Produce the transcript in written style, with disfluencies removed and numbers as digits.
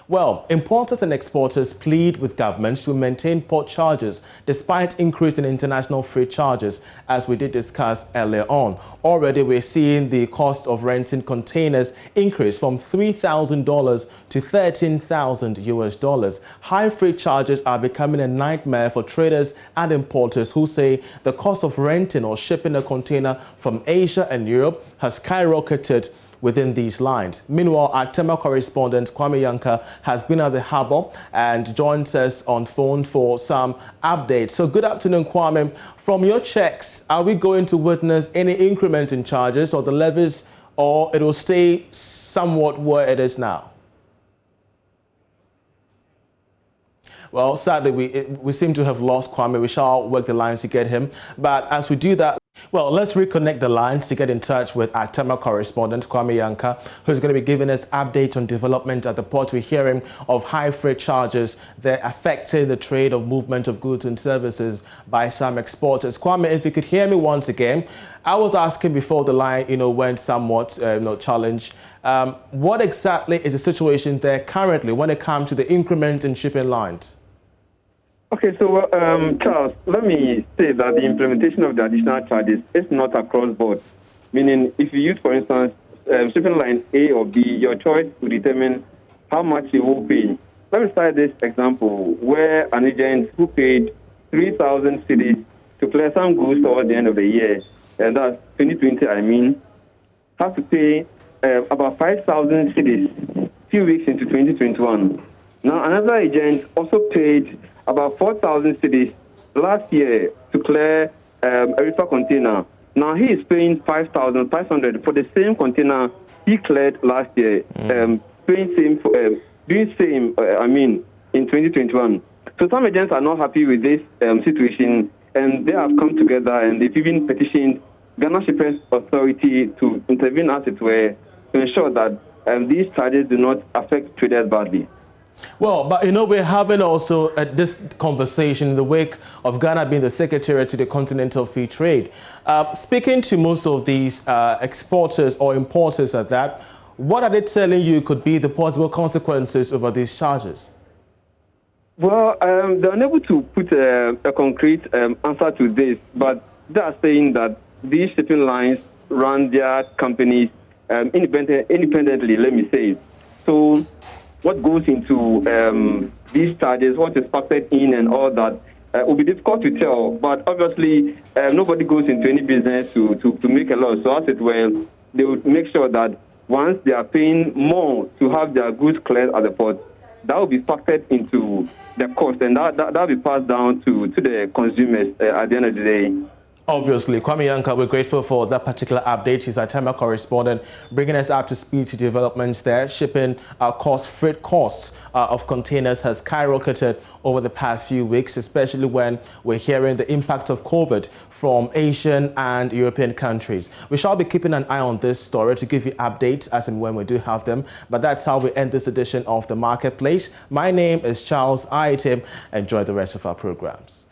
Well, importers and exporters plead with governments to maintain port charges despite increase in international freight charges, as we did discuss earlier on. Already we're seeing the cost of renting containers increase from $3,000 to $13,000. High freight charges are becoming a nightmare for traders and importers who say the cost of renting or shipping a container from Asia and Europe has skyrocketed within these lines. Meanwhile, our Tema correspondent Kwame Yanka has been at the harbour and joins us on phone for some updates. So good afternoon, Kwame. From your checks, are we going to witness any increment in charges or the levies, or it will stay somewhat where it is now? Well, sadly, we seem to have lost Kwame. We shall work the lines to get him. But as we do that, well, let's reconnect the lines to get in touch with our Tema correspondent, Kwame Yanka, who's going to be giving us updates on development at the port. We're hearing of high freight charges that affecting the trade of movement of goods and services by some exporters. Kwame, if you could hear me once again, I was asking before the line, went somewhat, challenged. What exactly is the situation there currently when it comes to the increment in shipping lines? Okay, so Charles, let me say that the implementation of the additional charges is not across board. Meaning, if you use, for instance, shipping line A or B, your choice will determine how much you will pay. Let me start this example where an agent who paid 3,000 cedis to clear some goods towards the end of the year, and that's 2020, has to pay about 5,000 cedis few weeks into 2021. Now, another agent also paid about 4,000 cedis last year to clear a reefer container. Now he is paying 5,500 for the same container he cleared last year, in 2021. So some agents are not happy with this situation, and they have come together and they've even petitioned Ghana Shippers Authority to intervene, as it were, to ensure that these charges do not affect traders badly. Well, but we're having also this conversation in the wake of Ghana being the secretary to the Continental Free Trade. Speaking to most of these exporters or importers at that, what are they telling you could be the possible consequences over these charges? Well, they're unable to put a concrete answer to this, but they are saying that these shipping lines run their companies independently, let me say. So what goes into these charges, what is factored in and all that, will be difficult to tell. But obviously, nobody goes into any business to make a loss. So as it were, they would make sure that once they are paying more to have their goods cleared at the port, that will be factored into the cost, and that will be passed down to the consumers at the end of the day. Obviously, Kwame Yanka, we're grateful for that particular update. He's our Tema correspondent, bringing us up to speed to developments there. Shipping freight costs of containers has skyrocketed over the past few weeks, especially when we're hearing the impact of COVID from Asian and European countries. We shall be keeping an eye on this story to give you updates as and when we do have them. But that's how we end this edition of The Marketplace. My name is Charles Aitim. Enjoy the rest of our programs.